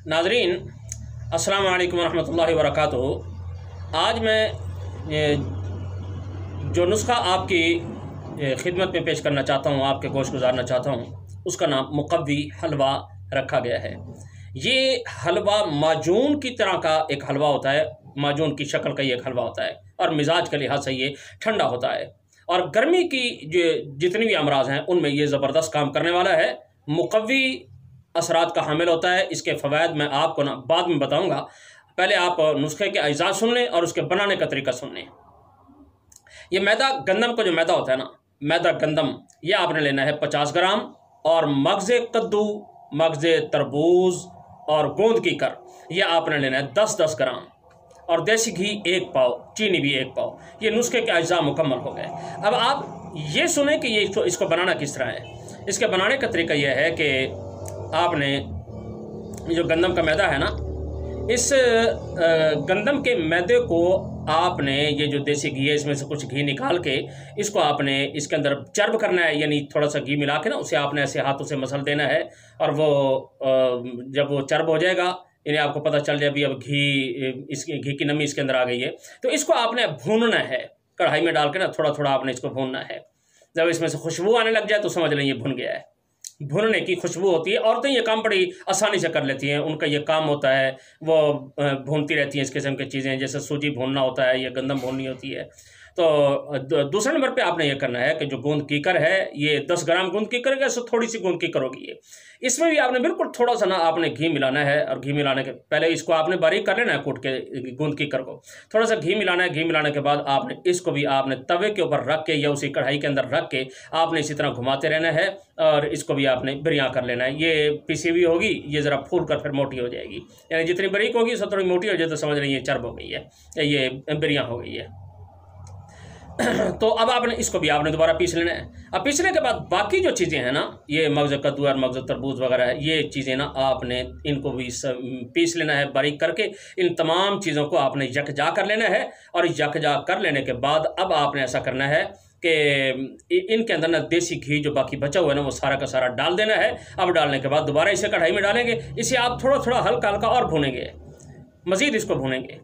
नाज़रीन अस्सलाम वालेकुम रहमतुल्लाहि व बरकातुहू। आज मैं जो नुस्खा आपकी खिदमत में पेश करना चाहता हूँ, आपके गोश गुजारना चाहता हूँ, उसका नाम मुक़व्वी हलवा रखा गया है। ये हलवा माजून की तरह का एक हलवा होता है, माजून की शक्ल का ये एक हलवा होता है और मिजाज के लिहाज से ये ठंडा होता है और गर्मी की जो जितनी भी अमराज हैं उनमें ये ज़बरदस्त काम करने वाला है। मुक़व्वी असरात का हामिल होता है। इसके फ़वाइद मैं आपको बाद में बताऊंगा। पहले आप नुस्खे के अज्जा सुन लें और उसके बनाने का तरीका सुन लें। ये मैदा गंदम का जो मैदा होता है ना, मैदा गंदम, ये आपने लेना है 50 ग्राम और मगज़े कद्दू, मगज़े तरबूज और गोंद की कर ये आपने लेना है 10-10 ग्राम और देसी घी 1 पाव, चीनी भी 1 पाव। ये नुस्खे के अज्जा मुकम्मल हो गए। अब आप ये सुने कि ये इसको बनाना किस तरह है। इसके बनाने का तरीका यह है कि आपने जो गंदम का मैदा है ना, इस गंदम के मैदे को आपने ये जो देसी घी है इसमें से कुछ घी निकाल के इसको आपने इसके अंदर चर्ब करना है, यानी थोड़ा सा घी मिला के ना उसे आपने ऐसे हाथों से मसल देना है और वो जब वो चर्ब हो जाएगा, यानी आपको पता चल जाए भी अब घी की नमी इसके अंदर आ गई है, तो इसको आपने भूनना है। कढ़ाई में डाल के ना थोड़ा थोड़ा आपने इसको भूनना है। जब इसमें से खुशबू आने लग जाए तो समझ लें ये भुन गया है। भुनने की खुशबू होती है। औरतें ये काम बड़ी आसानी से कर लेती हैं, उनका ये काम होता है, वो भूनती रहती हैं इस किस्म की चीज़ें, जैसे सूजी भूनना होता है या गंदम भूननी होती है। तो दूसरे नंबर पे आपने ये करना है कि जो गोंद कीकर है, ये 10 ग्राम गोंद कीकर है, सो थोड़ी सी गोंद कीकर होगी ये। इसमें भी आपने बिल्कुल थोड़ा सा ना आपने घी मिलाना है और घी मिलाने के पहले इसको आपने बारीक कर लेना है, कूट के गोंद कीकर को थोड़ा सा घी मिलाना है। घी मिलाने के बाद आपने इसको भी आपने तवे के ऊपर रख के या उसी कढ़ाई के अंदर रख के आपने इसी तरह घुमाते रहना है और इसको भी आपने बिरिया कर लेना है। ये पिसी हुई होगी, ये ज़रा फूल कर फिर मोटी हो जाएगी, यानी जितनी बारीक होगी उससे थोड़ी मोटी हो जाए तो समझ लें ये चर्ब हो गई है या ये बिरिया हो गई है। तो अब आपने इसको भी आपने दोबारा पीस लेना है। अब पीसने के बाद बाकी जो चीज़ें हैं ना, ये मगज़ कद्दू और मगज़ तरबूज वगैरह है, ये चीज़ें ना आपने इनको भी पीस लेना है बारीक करके। इन तमाम चीज़ों को आपने यकजा कर लेना है और यकजा कर लेने के बाद अब आपने ऐसा करना है कि इनके अंदर ना देसी घी जो बाकी बचा हुआ है ना वो सारा का सारा डाल देना है। अब डालने के बाद दोबारा इसे कढ़ाई में डालेंगे, इसे आप थोड़ा थोड़ा हल्का हल्का और भूनेंगे, मज़ीद इसको भूनेंगे।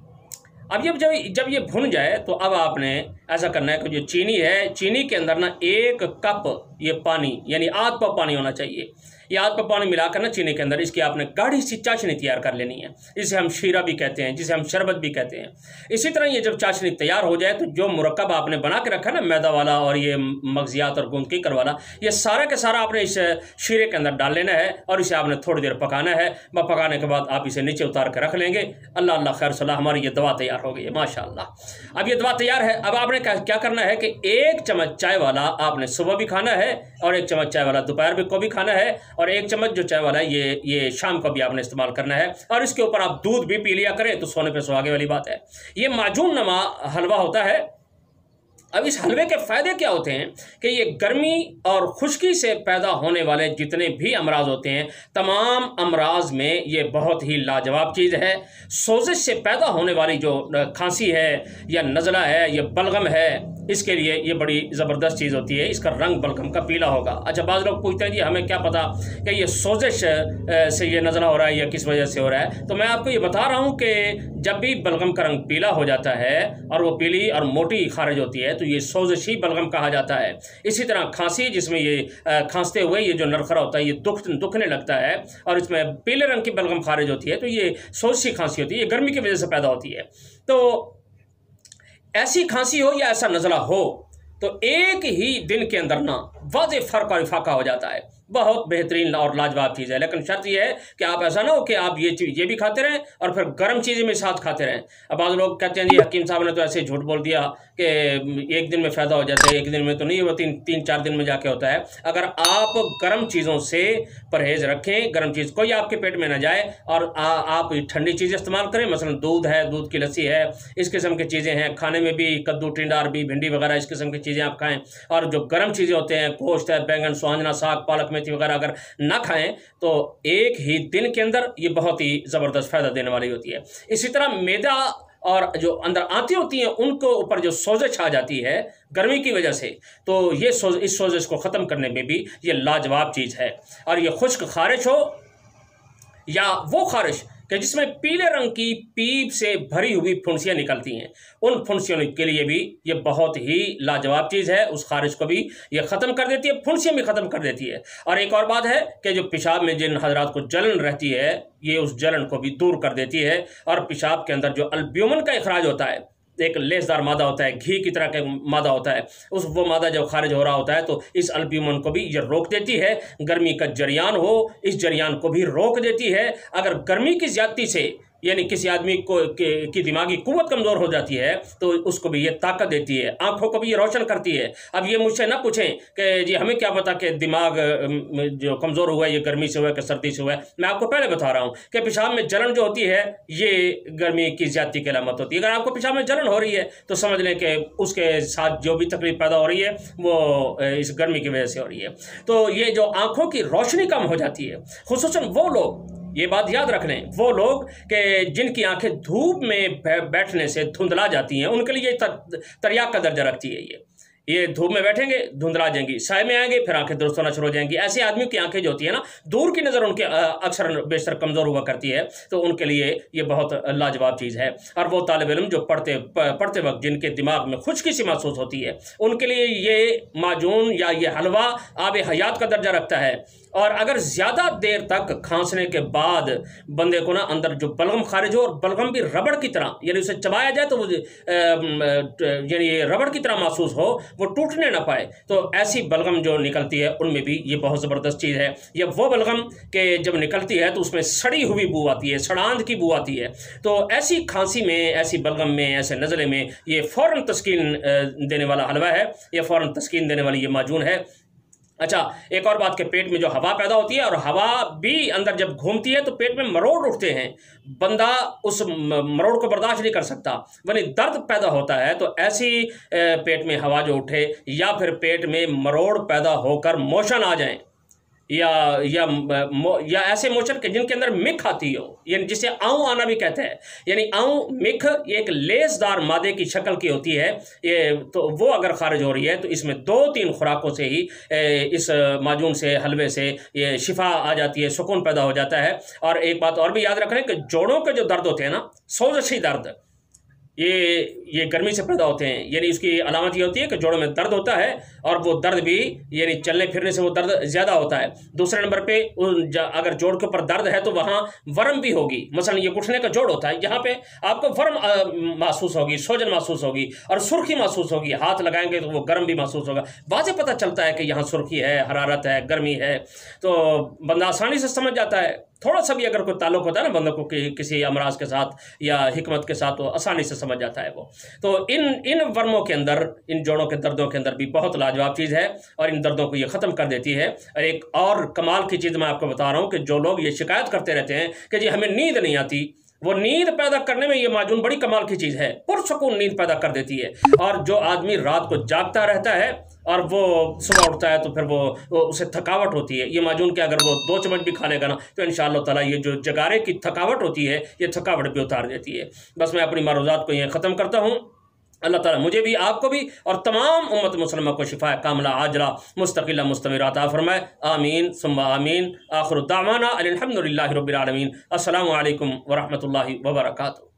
अब जब ये भुन जाए तो अब आपने ऐसा करना है कि जो चीनी है, चीनी के अंदर ना 1 कप ये पानी, यानी आध पाव पानी होना चाहिए। ये आध पाव पानी मिलाकर ना चीनी के अंदर इसकी आपने गाढ़ी सी चाशनी तैयार कर लेनी है, जिसे हम शीरा भी कहते हैं, जिसे हम शरबत भी कहते हैं। इसी तरह ये जब चाशनी तैयार हो जाए तो जो मुरक्कब आपने बना के रखा ना मैदा वाला और ये मगजियात और गोंद कीकर वाला, ये सारा के सारा आपने इस शीरे के अंदर डाल लेना है और इसे आपने थोड़ी देर पकाना है। पकाने के बाद आप इसे नीचे उतार कर रख लेंगे। अल्लाह अल्लाह खैर सलाह, हमारी ये दवा तैयार हो गई है माशाअल्लाह। अब ये दवा तैयार है। अब आपने क्या करना है कि 1 चम्मच चाय वाला आपने सुबह भी खाना है और 1 चम्मच चाय वाला दोपहर को भी खाना है और 1 चम्मच जो चाय वाला है ये शाम को भी आपने इस्तेमाल करना है। और इसके ऊपर आप दूध भी पी लिया करें तो सोने पे सुहागे वाली बात है। ये माजून नमा हलवा होता है। अब इस हलवे के फ़ायदे क्या होते हैं कि ये गर्मी और खुश्की से पैदा होने वाले जितने भी अमराज होते हैं, तमाम अमराज में ये बहुत ही लाजवाब चीज़ है। सोजिश से पैदा होने वाली जो खांसी है या नज़ला है या बलगम है, इसके लिए ये बड़ी ज़बरदस्त चीज़ होती है। इसका रंग बलगम का पीला होगा। अच्छा, बाज़ लोग पूछते हैं जी हमें क्या पता कि ये सोजिश से ये नज़ला हो रहा है या किस वजह से हो रहा है। तो मैं आपको ये बता रहा हूँ कि जब भी बलगम का रंग पीला हो जाता है और वो पीली और मोटी खारिज होती है तो ये सोजिशी बलगम कहा जाता है। इसी तरह खांसी, जिसमें ये खांसते हुए ये जो नरखरा होता है ये दुखने लगता है और इसमें पीले रंग की बलगम खारिज होती है, तो ये सोजिशी खांसी होती है, ये गर्मी की वजह से पैदा होती है। तो ऐसी खांसी हो या ऐसा नज़ला हो तो एक ही दिन के अंदर ना वाज़ेह फ़र्क और इफाका हो जाता है। बहुत बेहतरीन और लाजवाब चीज़ है। लेकिन शर्त यह है कि आप ऐसा ना हो कि आप ये भी खाते रहें और फिर गर्म चीज़ें में साथ खाते रहें। अब बाद लोग कहते हैं जी हकीम साहब ने तो ऐसे झूठ बोल दिया कि 1 दिन में फ़ायदा हो जाता है, 1 दिन में तो नहीं, वो 3-4 दिन में जाके होता है। अगर आप गर्म चीज़ों से परहेज़ रखें, गर्म चीज़ कोई आपके पेट में ना जाए और आप ठंडी चीज़ें इस्तेमाल करें, मसलन दूध है, दूध की लस्सी है, इस किस्म की चीज़ें हैं। खाने में भी कद्दू, टिंडा, अरबी, भिंडी वगैरह इस किस्म की चीज़ें आप खाएँ। और जो गर्म चीज़ें होते हैं, गोश्त है, बैंगन, सुहांजना, साग, पालक, मेथी वगैरह अगर ना खाएं तो एक ही दिन के अंदर ये बहुत ही ज़बरदस्त फ़ायदा देने वाली होती है। इसी तरह मैदा और जो अंदर आंतें होती हैं उनको ऊपर जो सोजिश आ जाती है गर्मी की वजह से, तो ये इस सोजिश को ख़त्म करने में भी ये लाजवाब चीज़ है। और ये खुश्क खारिश हो या वो खारिश کہ جس میں پیلے رنگ کی پیپ سے بھری ہوئی پھنسیاں نکلتی ہیں، ان پھنسیوں کے لیے بھی یہ بہت ہی لاجواب چیز ہے، اس خارج کو بھی یہ ختم کر دیتی ہے، پھنسیاں بھی ختم کر دیتی ہے۔ اور ایک اور بات ہے کہ جو پیشاب میں جن حضرات کو جلن رہتی ہے یہ اس جلن کو بھی دور کر دیتی ہے، اور پیشاب کے اندر جو البیومن کا اخراج ہوتا ہے، ایک لیسدار مادہ ہوتا ہے، گھی کی طرح کا مادہ ہوتا ہے، وہ مادہ جب خارج ہو رہا ہوتا ہے تو اس البیومن کو بھی یہ روک دیتی ہے۔ گرمی کا جریان ہو، اس جریان کو بھی روک دیتی ہے۔ اگر گرمی کی زیادتی سے یعنی کسی آدمی کو کی دماغی قوت کمزور ہو جاتی ہے تو اس کو بھی یہ طاقت دیتی ہے، آنکھوں کو بھی یہ روشن کرتی ہے۔ اب یہ مجھ سے نہ پوچھیں کہ جی ہمیں کیا پتا کہ دماغ جو کمزور ہوا ہے یہ گرمی سے ہوا ہے کہ سردی سے ہوا ہے۔ میں آپ کو پہلے بتا رہا ہوں کہ پیشاب میں جلن جو ہوتی ہے یہ گرمی کی زیادتی کی علامت ہوتی ہے۔ اگر آپ کو پیشاب میں جلن ہو رہی ہے تو سمجھ لیں کہ اس کے ساتھ جو بھی تکلیف پیدا ہو رہی ہے وہ اس گرمی کی وجہ سے ہو رہی ہے۔ تو یہ جو آنکھوں کی روشنی کم ہو جاتی ہے، خصوصاً وہ لوگ، یہ بات یاد رکھ لیں، وہ لوگ کہ جن کی آنکھیں دھوپ میں بیٹھنے سے دھندلا جاتی ہیں، ان کے لیے تریاک کا درجہ رکھتی ہے۔ یہ دھوپ میں بیٹھیں گے دھندلا جائیں گی، سائے میں آئیں گے پھر آنکھیں درست ہونا شروع ہو جائیں گی۔ ایسے آدمیوں کی آنکھیں جو ہوتی ہیں نا، دور کی نظر ان کے اکثر بیشتر کمزور ہوا کرتی ہے، تو ان کے لیے یہ بہت لاجواب چیز ہے۔ اور وہ طالب علم جو پڑھتے وقت جن کے دماغ میں خشکی سی محسوس ہوتی ہے، ان کے لیے یہ معجون یا یہ حلوہ آب حیات کا درجہ رکھتا ہے۔ اور اگر زیادہ دیر تک کھانسنے کے بعد بندے کو نا اندر جو بلغم خارج ہو، اور بلغم بھی ربڑ کی طرح، یعنی اسے چبایا جائے تو وہ یعنی ربڑ کی طرح محسوس ہو، وہ ٹوٹنے نہ پائے، تو ایسی بلغم جو نکلتی ہے ان میں بھی یہ بہت زبردست چیز ہے۔ یہ وہ بلغم کہ جب نکلتی ہے تو اس میں سڑی ہوئی بو آتی ہے، سڑاند کی بو آتی ہے، تو ایسی کھانسی میں، ایسی بلغم میں، ایسے نزلے میں یہ فوراً تسکین دینے والا حلوہ ہے، یہ فوراً تسکین دینے والی یہ معجون ہے۔ اچھا، ایک اور بات کہ پیٹ میں جو ہوا پیدا ہوتی ہے، اور ہوا بھی اندر جب گھومتی ہے تو پیٹ میں مروڑ اٹھتے ہیں، بندہ اس مروڑ کو برداشت نہیں کر سکتا، یعنی درد پیدا ہوتا ہے۔ تو ایسی پیٹ میں ہوا جو اٹھے یا پھر پیٹ میں مروڑ پیدا ہو کر موشن آ جائیں، یا ایسے موشن کے جن کے اندر مکھ آتی ہو، یعنی جسے آؤں آنا بھی کہتے ہیں، یعنی آؤں مکھ یہ ایک لیسدار مادے کی شکل کی ہوتی ہے، تو وہ اگر خارج ہو رہی ہے تو اس میں 2-3 خوراکوں سے ہی اس معجون سے، حلوے سے یہ شفا آ جاتی ہے، سکون پیدا ہو جاتا ہے۔ اور ایک بات اور بھی یاد رکھ لیں کہ جوڑوں کے جو درد ہوتے ہیں نا، سوزشی درد، یہ گرمی سے پیدا ہوتے ہیں، یعنی اس کی علامت یہ ہوتی ہے کہ جوڑوں میں درد ہوتا ہے، اور وہ درد بھی یعنی چلنے پھرنے سے وہ درد زیادہ ہوتا ہے۔ دوسرے نمبر پہ اگر جوڑ کے اوپر درد ہے تو وہاں ورم بھی ہوگی، مثلا یہ گھٹنے کا جوڑ ہوتا ہے، یہاں پہ آپ کو ورم محسوس ہوگی، سوجن محسوس ہوگی اور سرخی محسوس ہوگی، ہاتھ لگائیں گے تو وہ گرم بھی محسوس ہوگا، واضح پتہ چلتا ہے کہ یہاں سرخی ہے، حرارت ہے، گرمی ہے، تو بندہ آسانی سے سمجھ جاتا ہے۔ تھوڑا سا بھی اگر کوئی تعلق ہوتا ہے نا بندوں کو کسی امراض کے ساتھ یا حکمت کے ساتھ، تو آسانی سے سمجھ جاتا ہے وہ۔ تو ان ورموں کے اندر، ان جوڑوں کے دردوں کے اندر بھی بہت لاجواب چیز ہے، اور ان دردوں کو یہ ختم کر دیتی ہے۔ اور ایک اور کمال کی چیز میں آپ کو بتا رہا ہوں کہ جو لوگ یہ شکایت کرتے رہتے ہیں کہ جی ہمیں نیند نہیں آتی، وہ نیند پیدا کرنے میں یہ معجون بڑی کمال کی چیز ہے، پرسکون نیند پیدا کر دیتی ہے۔ اور جو آدمی رات کو جاگتا رہتا ہے اور وہ صبح اٹھتا ہے تو پھر وہ اسے تھکاوٹ ہوتی ہے، یہ معجون کہ اگر وہ 2 چمچ بھی کھا لے گا نا تو انشاءاللہ تعالیٰ یہ جو جگارے کی تھکاوٹ ہوتی ہے یہ تھکاوٹ بھی اتار دیتی ہے۔ بس میں اپنی معروضات کو یہ ختم کرتا ہوں۔ اللہ تعالیٰ مجھے بھی، آپ کو بھی، اور تمام امت مسلمہ کو شفا کاملہ عاجلہ مستقلہ مستمرہ عطا فرمائے، آمین ثم آمین۔ آخر دعوانا الحمدللہ رب العالمین۔ السلام علیکم ورحمۃ اللہ وبرکاتہ۔